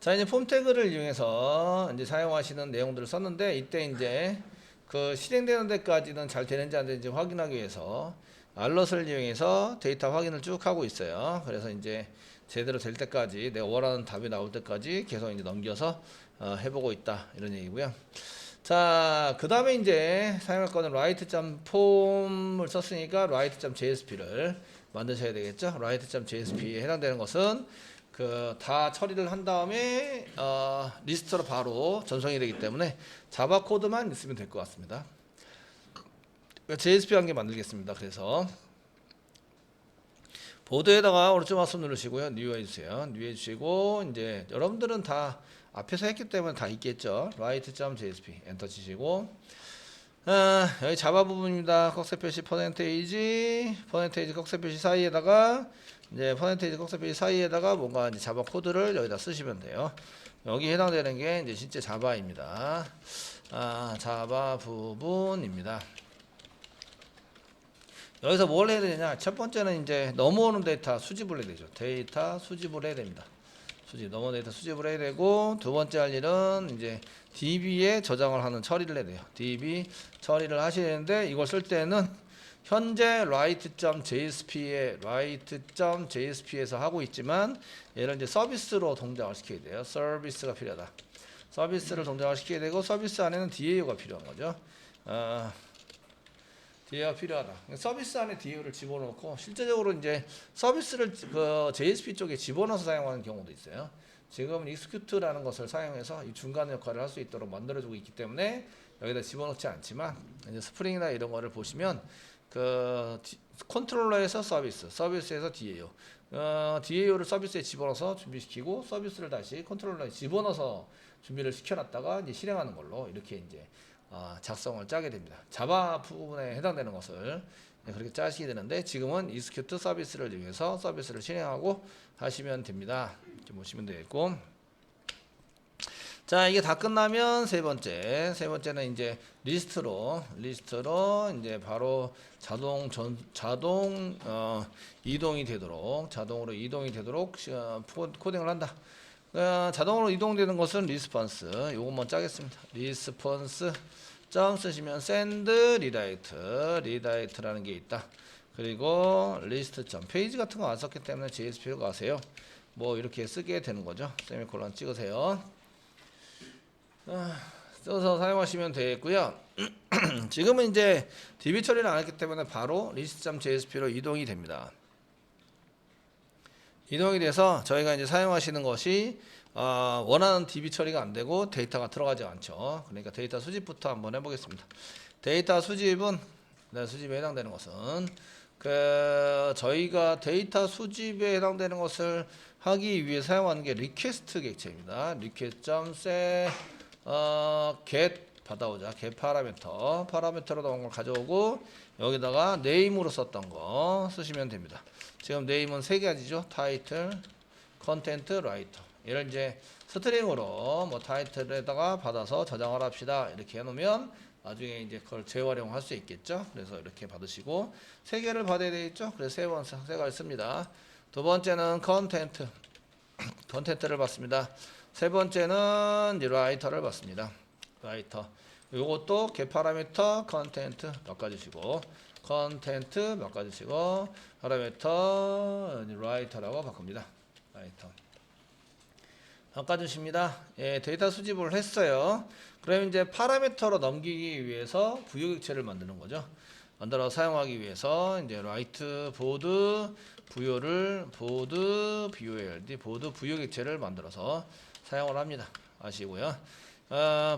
자, 이제 폼 태그를 이용해서 이제 사용하시는 내용들을 썼는데, 이때 이제 그 실행되는 데까지는 잘 되는지 안 되는지 확인하기 위해서 알럿을 이용해서 데이터 확인을 쭉 하고 있어요. 그래서 이제 제대로 될 때까지, 내가 원하는 답이 나올 때까지 계속 이제 넘겨서 해보고 있다, 이런 얘기고요. 자, 그 다음에 이제 사용할 거는 write.form을 썼으니까 write.jsp를 만드셔야 되겠죠. write.jsp에 해당되는 것은 그 다 처리를 한 다음에 리스트로 바로 전송이 되기 때문에 자바 코드만 있으면 될 것 같습니다. JSP 한 개 만들겠습니다. 그래서 보드에다가 오른쪽 마우스 누르시고요. 뉴 해주세요. 뉴 해주시고, 이제 여러분들은 다 앞에서 했기 때문에 다 있겠죠. write.jsp 엔터 치시고, 여기 자바 부분입니다. 꺽쇠 표시 퍼센테이지 꺽쇠 표시 사이에다가 이제 퍼센테이지 꺽쇠 표시 사이에다가 뭔가 이제 자바 코드를 여기다 쓰시면 돼요. 여기 해당되는 게 이제 실제 자바입니다. 자바 부분입니다. 여기서 뭘 해야 되냐? 첫 번째는 이제 넘어오는 데이터 수집을 해야 되죠. 데이터 수집을 해야 됩니다. 넘어오는 데이터 수집을 해야 되고, 두 번째 할 일은 이제 DB에 저장을 하는 처리를 해야 돼요. DB 처리를 하셔야 되는데, 이걸 쓸 때는 현재 write.jsp에서 하고 있지만, 얘를 이제 서비스로 동작을 시켜야 돼요. 서비스가 필요하다. 서비스를 동작을 시켜야 되고, 서비스 안에는 DAO가 필요한 거죠. DAO가 필요하다. 서비스 안에 DAO를 집어넣고, 실제적으로 이제 서비스를 그 JSP 쪽에 집어넣어서 사용하는 경우도 있어요. 지금은 execute라는 것을 사용해서 이 중간 역할을 할 수 있도록 만들어주고 있기 때문에 여기다 집어넣지 않지만, 이제 스프링이나 이런 거를 보시면 그 컨트롤러에서 서비스에서 DAO, DAO를 서비스에 집어넣어서 준비시키고, 서비스를 다시 컨트롤러에 집어넣어서 준비를 시켜놨다가 이제 실행하는 걸로 이렇게 이제 작성을 짜게 됩니다. 자바 부분에 해당되는 것을 그렇게 짜시게 되는데, 지금은 execute 서비스를 이용해서 서비스를 실행하고 하시면 됩니다. 이렇게 보시면 되겠고, 자, 이게 다 끝나면 세 번째는 이제 리스트로 이제 바로 자동 이동이 되도록, 자동으로 이동이 되도록 코딩을 한다. 자동으로 이동되는 것은 리스폰스, 요것만 짜겠습니다. 리스폰스 점 쓰시면 send redirect라는 게 있다. 그리고 리스트 점 페이지 같은 거 안 썼기 때문에 JSP로 가세요. 뭐 이렇게 쓰게 되는 거죠. 세미콜론 찍으세요. 써서 사용하시면 되겠고요. 지금은 이제 DB 처리를 안 했기 때문에 바로 list.jsp로 이동이 됩니다. 이동이 돼서 저희가 이제 사용하시는 것이 원하는 DB 처리가 안 되고 데이터가 들어가지 않죠. 그러니까 데이터 수집부터 한번 해보겠습니다. 데이터 수집은, 수집에 해당되는 것은 저희가 데이터 수집에 해당되는 것을 하기 위해 사용하는 게 리퀘스트 객체입니다. request.set get 받아오자. get 파라미터로 나온 걸 가져오고, 여기다가 네임으로 썼던 거 쓰시면 됩니다. 지금 네임은 세 가지죠. 타이틀, 컨텐트, 라이터. 얘를 이제 스트링으로 뭐 타이틀에다가 받아서 저장을 합시다. 이렇게 해놓으면 나중에 이제 그걸 재활용할 수 있겠죠. 그래서 이렇게 받으시고, 세 개를 받아야 되겠죠. 그래서 세 가지 씁니다. 두 번째는 컨텐트를 받습니다. 세 번째는 이제 라이터를 받습니다. 라이터. 요것도 get 파라미터 컨텐트 바꿔주시고, 컨텐트 바꿔주시고, 파라미터 라이터라고 바꿉니다. 라이터 바꿔주십니다. 예, 데이터 수집을 했어요. 그럼 이제 파라미터로 넘기기 위해서 부여객체를 만드는 거죠. 만들어 사용하기 위해서 이제 write 보드 부여를 보드 부여객체를 만들어서 사용을 합니다. 아시고요.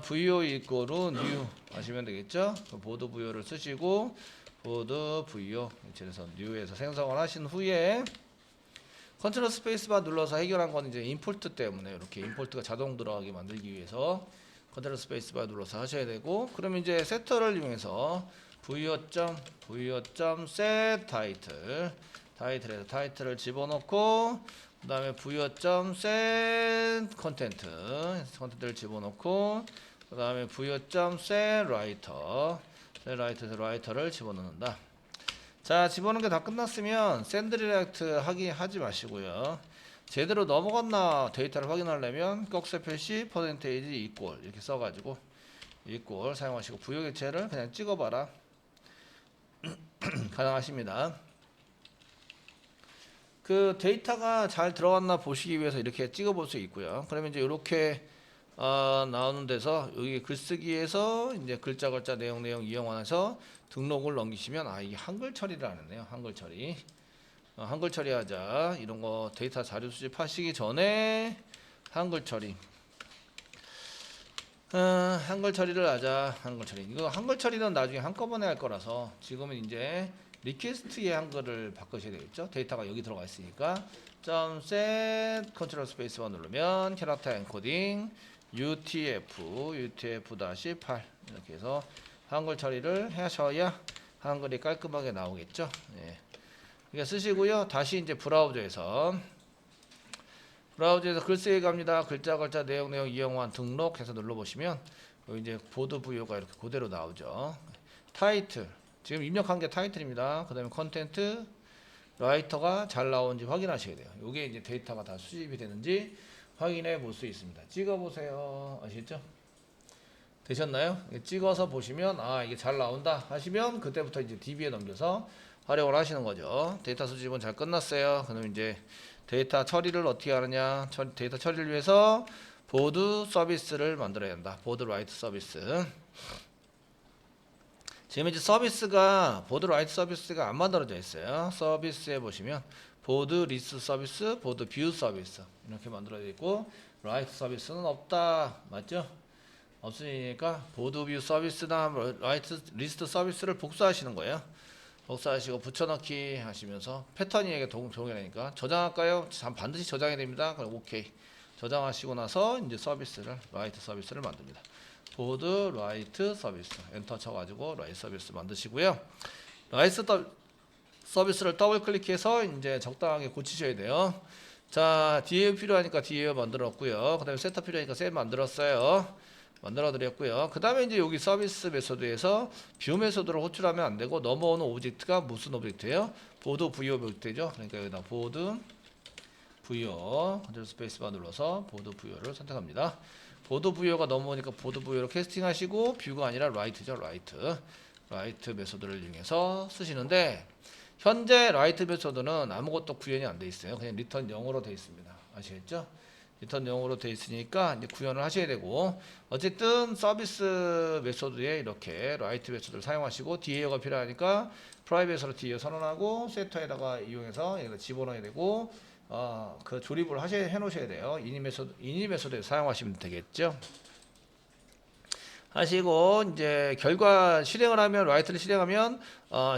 부여 이꼬르 new 하시면 되겠죠. 보드 부여를 쓰시고, 보드 부여 그래서 new에서 생성을 하신 후에 컨트롤 스페이스바 눌러서 해결한 건 이제 임포트 때문에, 이렇게 임포트가 자동 들어가게 만들기 위해서 컨트롤 스페이스바 눌러서 하셔야 되고, 그럼 이제 세터를 이용해서 부여.set 타이틀에서 타이틀을 집어넣고, 그 다음에 부여.set 컨텐트를 집어넣고, 그 다음에 부여.set 라이터에서 라이터를 집어넣는다. 자, 집어넣는 게 다 끝났으면 샌드 리렉트 하지 마시고요. 제대로 넘어갔나 데이터를 확인하려면 꺽쇠 표시 퍼센테이지 이꼴 이렇게 써가지고 이꼴 사용하시고 부여개체를 그냥 찍어봐라 가능하십니다. 그 데이터가 잘 들어갔나 보시기 위해서 이렇게 찍어볼 수 있고요. 그러면 이제 이렇게 나오는 데서 여기 글쓰기에서 이제 글자 내용 이용해서 등록을 넘기시면 이게 한글 처리를 하는데요. 한글 처리. 한글 처리하자. 이런 거 데이터 자료 수집하시기 전에 한글 처리. 한글 처리를 하자. 한글 처리. 이거 한글 처리는 나중에 한꺼번에 할 거라서 지금은 이제 리퀘스트의 한글을 바꾸셔야 되겠죠. 데이터가 여기 들어가 있으니까 .set 컨트롤 스페이스만 누르면 캐릭터 엔코딩 UTF-8 이렇게 해서 한글 처리를 하셔야 한글이 깔끔하게 나오겠죠. 예. 이거 쓰시고요. 다시 이제 브라우저에서 글쓰기 갑니다. 글자 내용 이용한 등록해서 눌러보시면 여기 이제 보드 부여가 이렇게 그대로 나오죠. 타이틀 지금 입력한 게 타이틀입니다. 그 다음에 컨텐트 라이터가 잘 나오는지 확인하셔야 돼요. 이게 이제 데이터가 다 수집이 되는지 확인해 볼 수 있습니다. 찍어 보세요. 아시겠죠? 되셨나요? 찍어서 보시면 이게 잘 나온다 하시면 그때부터 이제 DB에 넘겨서 활용을 하시는 거죠. 데이터 수집은 잘 끝났어요. 그럼 이제 데이터 처리를 어떻게 하느냐? 데이터 처리를 위해서 보드 서비스를 만들어야 한다. 보드 라이트 서비스. 지금 이제 보드 라이트 서비스가 안 만들어져 있어요. 서비스에 보시면 보드 리스트 서비스, 보드 뷰 서비스 이렇게 만들어져 있고 라이트 서비스는 없다. 맞죠? 없으니까 보드 뷰 서비스나 라이트 리스트 서비스를 복사하시는 거예요. 복사하시고 붙여넣기 하시면서 패턴이 이게 동일하니까 저장할까요? 반드시 저장해야 됩니다. 그럼 오케이. 저장하시고 나서 이제 라이트 서비스를 만듭니다. 보드 라이트 서비스 엔터 쳐가지고 라이트 서비스 만드시고요. 라이트 서비스를 더블 클릭해서 이제 적당하게 고치셔야 돼요. 자, DAO 필요하니까 DAO 만들었고요. 그 다음에 셋업 필요하니까 셋 만들었어요. 만들어 드렸고요. 그 다음에 이제 여기 서비스 메소드에서 뷰 메소드를 호출하면 안 되고 넘어오는 오브젝트가 무슨 오브젝트예요? 보드 부여 오브젝트죠. 그러니까 여기다 보드 부여 컨트롤 스페이스바 눌러서 보드 부여를 선택합니다. 보드 부여가 넘어오니까 보드 부여로 캐스팅하시고 뷰가 아니라 라이트죠. 라이트 메소드를 이용해서 쓰시는데 현재 라이트 메소드는 아무것도 구현이 안 돼 있어요. 그냥 리턴 0으로 돼 있습니다. 아시겠죠? 리턴 0으로 돼 있으니까 이제 구현을 하셔야 되고 어쨌든 서비스 메소드에 이렇게 라이트 메소드를 사용하시고 DAO가 필요하니까 프라이빗으로 DAO 선언하고 세터에다가 이용해서 여기다 집어넣어야 되고 그 조립을 해 놓으셔야 돼요. 이니 메소드에 사용하시면 되겠죠. 하시고 이제 결과 실행을 하면 라이트를 실행하면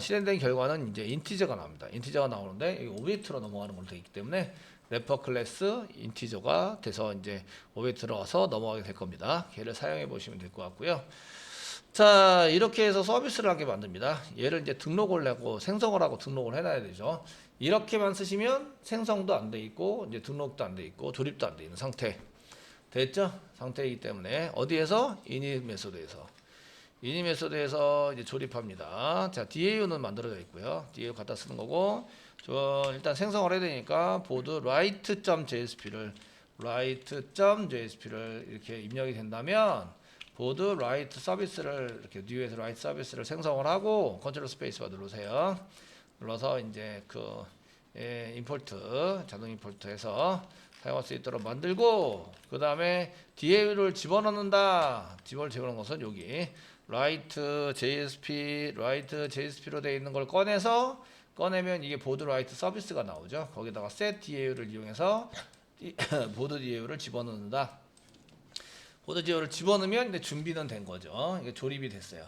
실행된 결과는 이제 인티저가 나옵니다. 인티저가 나오는데 여기 오브젝트로 넘어가는 걸로 되어 있기 때문에 래퍼 클래스 인티저가 돼서 이제 오브젝트 들어가서 넘어가게 될 겁니다. 걔를 사용해 보시면 될 것 같고요. 자, 이렇게 해서 서비스를 하게 만듭니다. 얘를 이제 등록을 하고 생성을 하고 등록을 해놔야 되죠. 이렇게만 쓰시면 생성도 안 돼 있고 이제 등록도 안 돼 있고 조립도 안 돼 있는 상태 됐죠? 상태이기 때문에 어디에서 이니 메소드에서 이제 조립합니다. 자, DAU는 만들어져 있고요. DAU 갖다 쓰는 거고 일단 생성을 해야 되니까 보드 write.jsp를 이렇게 입력이 된다면 보드 라이트 서비스를 이렇게 뉴에서 라이트 서비스를 생성을 하고 컨트롤 스페이스바 누르세요. 눌러서 이제 임포트 자동 임포트해서 사용할 수 있도록 만들고 그 다음에 DAU를 집어넣는다. 집어넣는 것은 여기 라이트 JSP로 되어 있는 걸 꺼내면 이게 보드 라이트 서비스가 나오죠. 거기다가 set DAU를 이용해서 보드 DAU를 집어넣는다. 보드 DAU를 집어넣으면 이제 준비는 된 거죠. 이게 조립이 됐어요.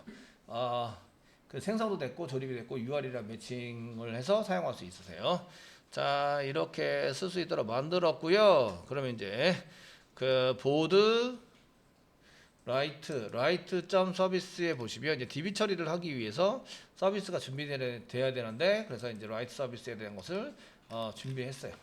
그 생성도 됐고 조립이 됐고 UR이랑 매칭을 해서 사용할 수 있으세요. 자, 이렇게 쓸 수 있도록 만들었고요. 그러면 이제 그 보드 라이트 점 서비스에 보시면 이제 DB 처리를 하기 위해서 서비스가 준비돼야 되는데 그래서 이제 라이트 서비스에 대한 것을 준비했어요.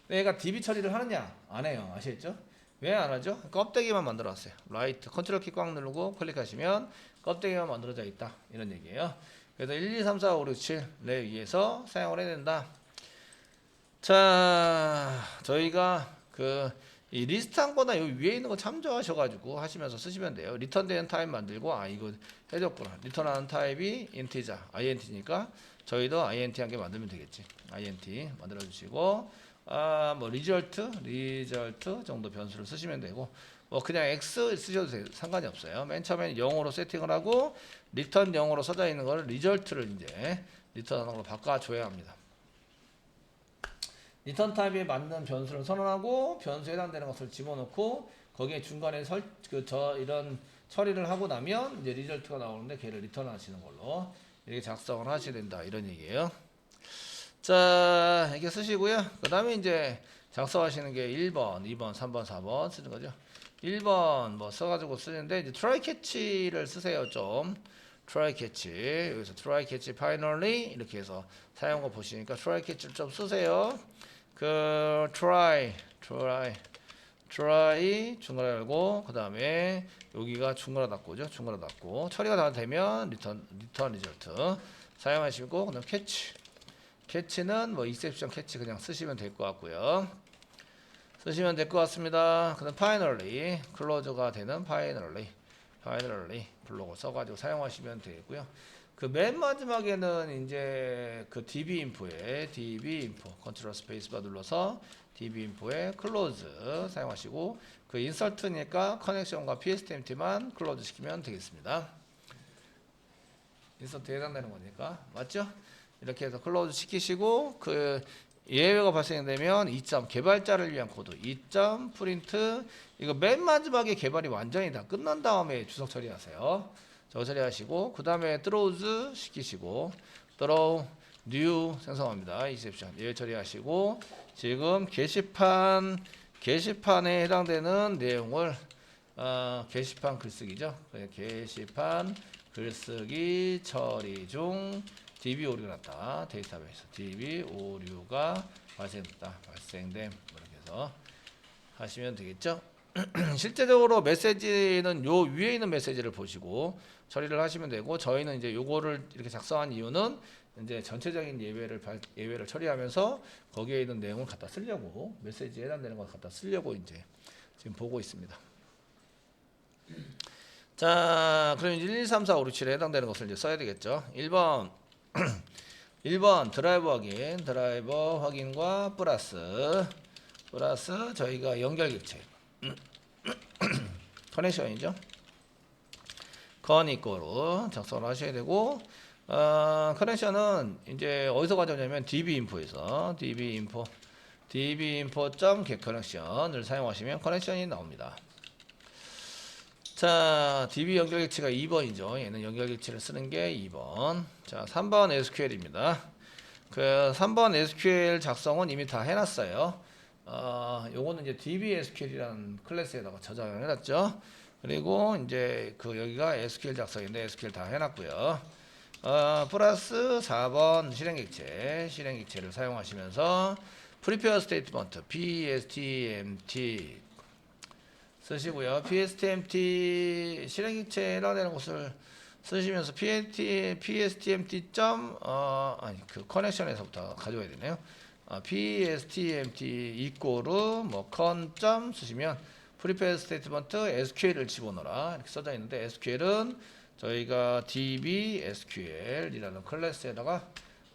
근데 얘가 DB 처리를 하느냐? 안 해요. 아시겠죠? 왜 안 하죠? 껍데기만 만들어 놨어요. 라이트 컨트롤 키 꽉 누르고 클릭하시면 껍데기만 만들어져 있다. 이런 얘기예요. 그래서 1, 2, 3, 4, 5, 6, 7에 의해서 사용을 해야 된다. 자, 저희가 이 리스트한 거나 여기 위에 있는 거 참조하셔가지고 하시면서 쓰시면 돼요. 리턴되는 타입 만들고, 이거 해줬구나. 리턴하는 타입이 인티자, int니까 저희도 int 한 개 만들면 되겠지. int 만들어 주시고, 뭐 리절트 정도 변수를 쓰시면 되고, 뭐 그냥 x 쓰셔도 상관이 없어요. 맨 처음에 0으로 세팅을 하고 리턴 0으로 써져 있는 거를 리절트를 이제 리턴하는 걸로 바꿔줘야 합니다. 리턴 타입에 맞는 변수를 선언하고 변수에 해당되는 것을 집어넣고 거기에 중간에 이런 처리를 하고 나면 이제 리절트가 나오는데 걔를 리턴하시는 걸로 이렇게 작성을 하셔야 된다 이런 얘기예요. 자, 이렇게 쓰시고요. 그 다음에 이제 작성하시는 게 1번, 2번, 3번, 4번 쓰는 거죠. 1번 뭐 써가지고 쓰는데 이제 try catch를 쓰세요. 좀 try catch 여기서 try catch finally 이렇게 해서 사용한 거 보시니까 try catch를 좀 쓰세요. try 중괄호 열고 그 다음에 여기가 중괄호 닫고죠. 중괄호 닫고 처리가 다 되면 리턴 리절트 사용하시고 그다음 캐치는 뭐 exception 캐치 그냥 쓰시면 될 것 같고요. 쓰시면 될 것 같습니다. 그다음 finally 클로즈가 되는 finally 블록을 써가지고 사용하시면 되고요. 그 맨 마지막에는 이제 그 dbinfo에 dbinfo 컨트롤 스페이스바 눌러서 dbinfo에 close 사용하시고 그 insert니까 커넥션과 pstempty만 close 시키면 되겠습니다. 인서트 해당되는 거니까 맞죠? 이렇게 해서 close 시키시고 그 예외가 발생되면 2점 개발자를 위한 코드 2점 프린트 이거 맨 마지막에 개발이 완전히 다 끝난 다음에 주석 처리하세요. 저거 처리하시고 그 다음에 throws 시키시고 throw new 생성합니다. exception 예외 처리하시고 지금 게시판에 해당되는 내용을 게시판 글쓰기죠. 게시판 글쓰기 처리 중 DB 오류가 났다. 데이터베이스 DB 오류가 발생됨 이렇게 해서 하시면 되겠죠. 실제적으로 메시지는 요 위에 있는 메시지를 보시고 처리를 하시면 되고 저희는 이제 요거를 이렇게 작성한 이유는 이제 전체적인 예외를 처리하면서 거기에 있는 내용을 갖다 쓰려고 메시지에 해당되는 걸 갖다 쓰려고 이제 지금 보고 있습니다. 자, 그럼 이제 1, 2, 3, 4, 5, 6, 7에 해당되는 것을 이제 써야 되겠죠. 1번 드라이버 확인과 플러스 저희가 연결 객체 커넥션이죠. 컨이꼬로 작성을 하셔야 되고 커넥션은 이제 어디서 가져오냐면 dbinfo에서 dbinfo.getConnection을 사용하시면 커넥션이 나옵니다. 자, DB 연결객체가 2번이죠. 얘는 연결객체를 쓰는 게 2번. 자, 3번 SQL입니다. 그 3번 SQL 작성은 이미 다 해놨어요. 요거는 이제 DB SQL이라는 클래스에다가 저장을 해놨죠. 그리고 이제 여기가 SQL 작성인데 SQL 다 해놨고요. 플러스 4번 실행객체를 사용하시면서 prepare statement PSTMT 쓰시고요. PSTMT 실행객체에 해당되는 것을 쓰시면서 PSTMT 커넥션에서부터 가져와야 되네요. PSTMT 이꼬르 con 쓰시면 prepare statement SQL을 집어넣어라 이렇게 써져 있는데 SQL은 저희가 DB SQL이라는 클래스에다가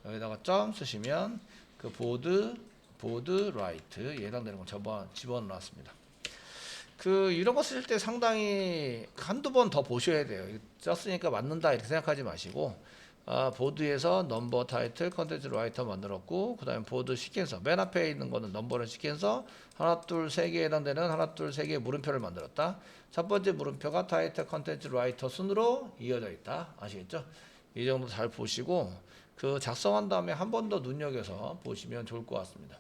여기다가 점 쓰시면 그 보드 라이트에 해당되는 거 집어넣었습니다. 이런 거 쓰실 때 상당히 한두 번 더 보셔야 돼요. 썼으니까 맞는다 이렇게 생각하지 마시고 보드에서 넘버 타이틀 컨텐츠 라이터 만들었고 그 다음에 보드 시퀀서 맨 앞에 있는 거는 넘버를 시퀀서 하나 둘 세 개에 해당되는 하나 둘 세 개의 물음표를 만들었다. 첫 번째 물음표가 타이틀 컨텐츠 라이터 순으로 이어져 있다. 아시겠죠? 이 정도 잘 보시고 작성한 다음에 한 번 더 눈여겨서 보시면 좋을 것 같습니다.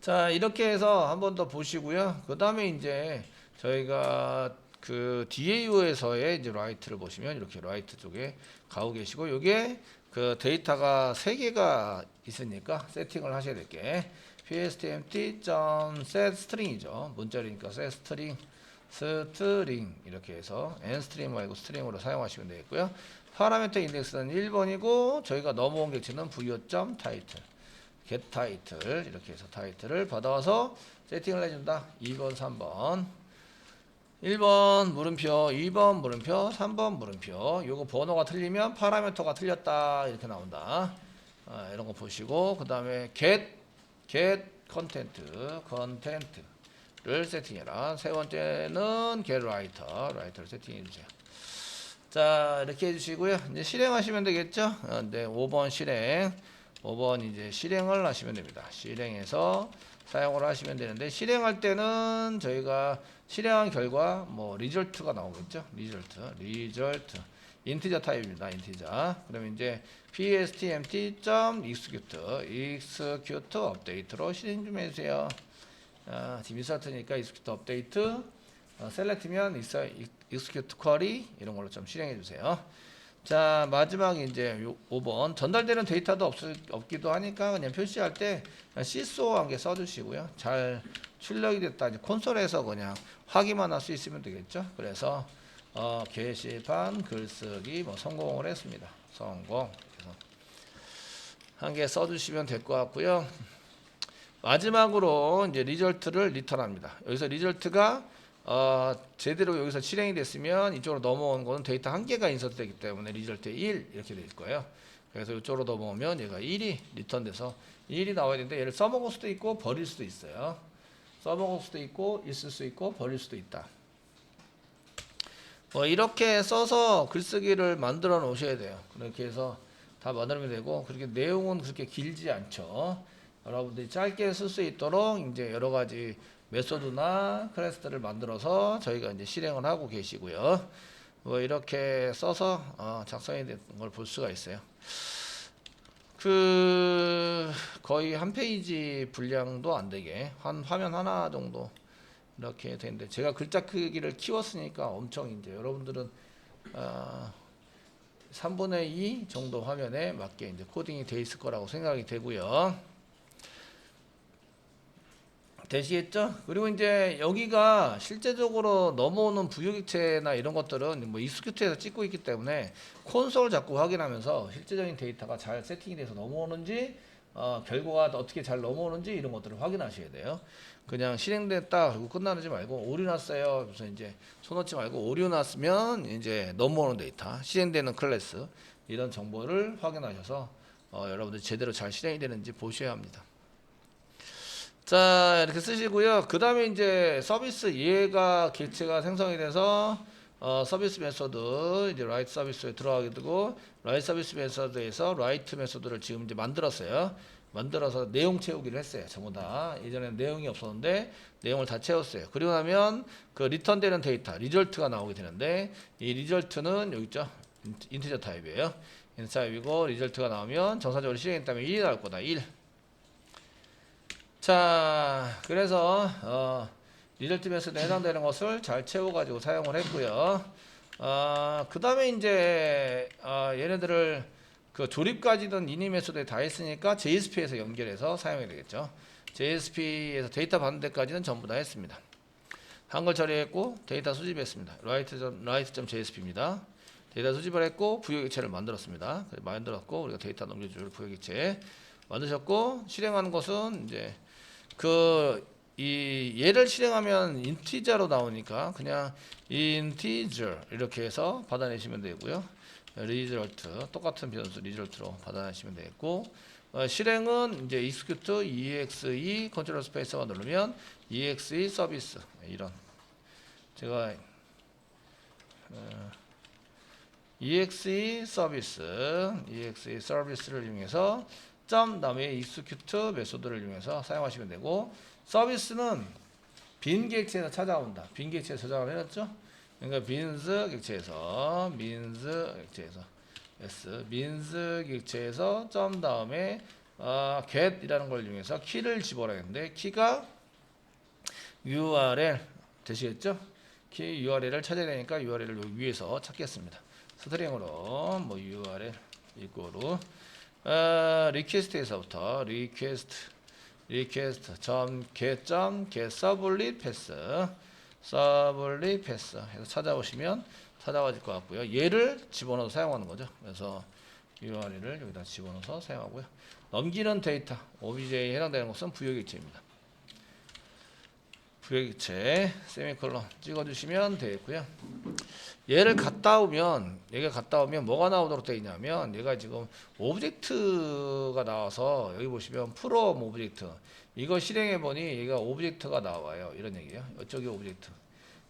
자, 이렇게 해서 한 번 더 보시고요. 그 다음에 이제 저희가 DAO에서의 이제 라이트를 보시면 이렇게 라이트 쪽에 가고 계시고, 요게 데이터가 3개가 있으니까 세팅을 하셔야 될 게 pstmt.setString이죠. 문자리니까 setString 이렇게 해서 nstring 말고 스트링으로 사용하시면 되겠고요. 파라미터 인덱스는 1번이고 저희가 넘어온 객체는 v5.title get title 이렇게 해서 타이틀을 받아와서 세팅을 해준다. 2번, 3번. 1번 물음표, 2번 물음표, 3번 물음표. 요거 번호가 틀리면 파라미터가 틀렸다 이렇게 나온다. 이런 거 보시고 그 다음에 get content를 세팅해라. 세 번째는 get writer를 세팅해 주세요. 자 이렇게 해주시고요. 이제 실행하시면 되겠죠. 네, 5번 실행. 5번 이제 실행을 하시면 됩니다. 실행해서 사용을 하시면 되는데 실행할 때는 저희가 실행한 결과 뭐 리절트가 나오겠죠. 리절트 인티저 타입입니다. 인티저. 그러면 이제 pstmt.execute 업데이트로 실행 좀 해주세요. 지금 인서트니까 execute 업데이트 셀렉트면 execute query 이런 걸로 좀 실행해 주세요. 자 마지막에 이제 5번 전달되는 데이터도 없기도 하니까 그냥 표시할 때 시소 한 개 써주시고요. 잘 출력이 됐다 이제 콘솔에서 그냥 확인만 할 수 있으면 되겠죠. 그래서 게시판 글쓰기 뭐 성공을 했습니다. 성공. 그래서 한 개 써주시면 될 것 같고요. 마지막으로 이제 리절트를 리턴합니다. 여기서 리절트가 제대로 여기서 실행이 됐으면 이쪽으로 넘어온 거는 데이터 한 개가 인서트 되기 때문에 리절트 1 이렇게 될 거예요. 그래서 이쪽으로 넘어오면 얘가 1이 리턴돼서 1이 나와야 되는데 얘를 써먹을 수도 있고 버릴 수도 있어요. 써먹을 수도 있고 있을 수 있고 버릴 수도 있다. 뭐 이렇게 써서 글쓰기를 만들어 놓으셔야 돼요. 그렇게 해서 다 만들면 되고 그렇게 내용은 그렇게 길지 않죠. 여러분들이 짧게 쓸 수 있도록 이제 여러 가지 메소드나 클래스들을 만들어서 저희가 이제 실행을 하고 계시고요. 뭐 이렇게 써서 작성이 된 걸 볼 수가 있어요. 거의 한 페이지 분량도 안 되게 한 화면 하나 정도 이렇게 되는데 제가 글자 크기를 키웠으니까 엄청 이제 여러분들은 3분의 2 정도 화면에 맞게 이제 코딩이 돼 있을 거라고 생각이 되고요. 되시겠죠? 그리고 이제 여기가 실제적으로 넘어오는 부유객체나 이런 것들은 뭐 익스큐트에서 찍고 있기 때문에 콘솔을 자꾸 확인하면서 실제적인 데이터가 잘 세팅이 돼서 넘어오는지 결과가 어떻게 잘 넘어오는지 이런 것들을 확인하셔야 돼요. 그냥 실행됐다 그리고 끝나는지 말고 오류 났어요. 그래서 이제 손 놓지 말고 오류 났으면 이제 넘어오는 데이터, 실행되는 클래스 이런 정보를 확인하셔서 여러분들 제대로 잘 실행이 되는지 보셔야 합니다. 자 이렇게 쓰시고요. 그 다음에 이제 서비스 이해가 객체가 생성이 돼서 서비스 메소드 이제 write 서비스에 들어가게 되고 write 서비스 메소드에서 write 메소드를 지금 이제 만들었어요. 만들어서 내용 채우기를 했어요. 전부 다 예전에는 내용이 없었는데 내용을 다 채웠어요. 그리고 나면 그 리턴되는 데이터 리절트가 나오게 되는데 이 리절트는 여기 있죠. 인티저 타입이에요. 인티저 타입이고 리절트가 나오면 정상적으로 실행했다면 1이 나올 거다. 1. 자 그래서 리절트 메소드에 해당되는 것을 잘 채워가지고 사용을 했고요. 그 다음에 이제 얘네들을 그 조립까지는 이니 메소드에 다 했으니까 JSP에서 연결해서 사용해야 되겠죠. JSP에서 데이터 받는 데까지는 전부 다 했습니다. 한글 처리했고 데이터 수집했습니다. write.jsp입니다. 데이터 수집을 했고 부여객체를 만들었습니다. 만들었고 우리가 데이터 넘겨줄 부여객체 만드셨고 실행하는 것은 이제 얘를 실행하면 인티저로 나오니까 그냥 인티저 이렇게 해서 받아내시면 되고요. 리절트 똑같은 변수 리절트로 받아내시면 되겠고 실행은 이제 execute exe 컨트롤 스페이스가 누르면 exe 서비스 이런 제가 exe 서비스를 이용해서 점 다음에 execute 메소드를 이용해서 사용하시면 되고 서비스는 빈 객체에서 찾아온다. 빈 객체에 저장을 해놨죠. 그러니까 빈스 객체에서 빈스 객체에서 점 다음에 get이라는 걸 이용해서 키를 집어넣는데 키가 URL 되시겠죠? 키 URL을 찾아야 되니까 URL을 여기 위에서 찾겠습니다. 스트링으로 뭐 URL 이거로 리퀘스트에서부터 리퀘스트 get 서블릿 패스 해서 찾아오시면 찾아와질 것 같고요. 얘를 집어넣어서 사용하는 거죠. 그래서 URL을 여기다 집어넣어서 사용하고요. 넘기는 데이터 OBJ에 해당되는 것은 부여객체입니다. 부여객체 세미콜론 찍어주시면 되겠고요. 얘를 갔다 오면 뭐가 나오도록 되어 있냐면 얘가 지금 오브젝트가 나와서 여기 보시면 프롬 오브젝트 이거 실행해 보니 얘가 오브젝트가 나와요. 이런 얘기예요. 이쪽이 오브젝트.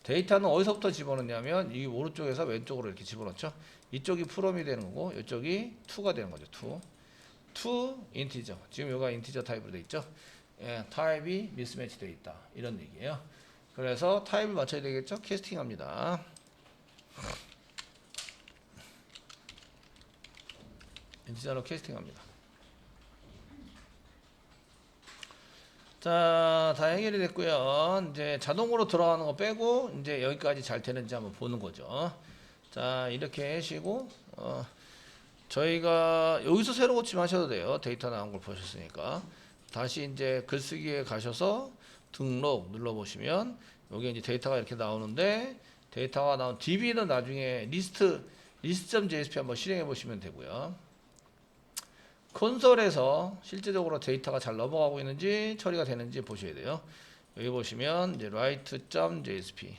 데이터는 어디서부터 집어넣냐면 이 오른쪽에서 왼쪽으로 이렇게 집어넣죠. 이쪽이 프롬이 되는 거고 이쪽이 to가 되는 거죠. to 인티저. 지금 여기가 인티저 타입으로 되어 있죠. 예, 타입이 미스매치 되어 있다. 이런 얘기예요. 그래서 타입을 맞춰야 되겠죠. 캐스팅합니다. 인티저로 캐스팅합니다. 자, 다 해결이 됐고요. 이제 자동으로 들어가는 거 빼고 이제 여기까지 잘 되는지 한번 보는 거죠. 자, 이렇게 하시고 저희가 여기서 새로 고침하셔도 돼요. 데이터 나온 걸 보셨으니까. 다시 이제 글쓰기에 가셔서 등록 눌러보시면 여기 이제 데이터가 이렇게 나오는데 데이터가 나온 DB는 나중에 list.jsp 한번 실행해 보시면 되고요. 콘솔에서 실제적으로 데이터가 잘 넘어가고 있는지 처리가 되는지 보셔야 돼요. 여기 보시면 이제 write.jsp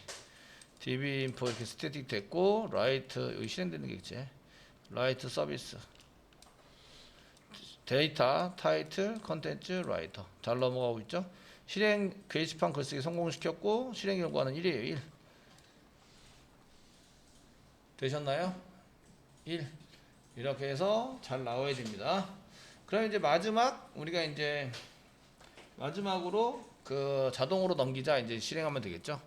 db info 이렇게 스태틱 됐고 write 여기 실행되는 게 있지. write 서비스 데이터 타이틀 컨텐츠 라이터 잘 넘어가고 있죠. 실행 게시판 글쓰기 성공시켰고 실행 결과는 1이에요. 1 되셨나요? 1 이렇게 해서 잘 나와야 됩니다. 그럼 이제 우리가 이제 마지막으로 그 자동으로 넘기자 이제 실행하면 되겠죠.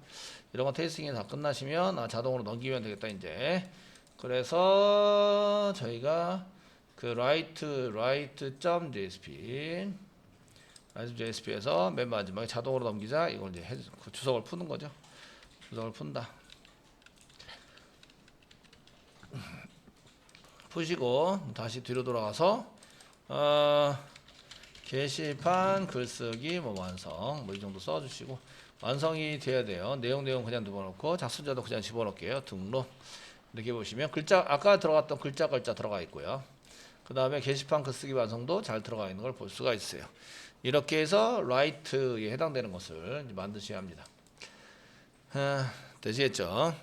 이런 거 테스팅이 다 끝나시면 자동으로 넘기면 되겠다 이제. 그래서 저희가 그 write.jsp.jsp에서 맨 마지막에 자동으로 넘기자 이걸 이제 그 주석을 푸는 거죠. 주석을 푼다. 푸시고 다시 뒤로 돌아가서 게시판 글쓰기 완성 이 정도 써주시고 완성이 돼야 돼요. 내용 그냥 집어넣고 작성자도 그냥 집어넣을게요. 등록 이렇게 보시면 글자 아까 들어갔던 글자 들어가 있고요. 그 다음에 게시판 글쓰기 완성도 잘 들어가 있는 걸 볼 수가 있어요. 이렇게 해서 write에 해당되는 것을 만드셔야 합니다. 되시겠죠?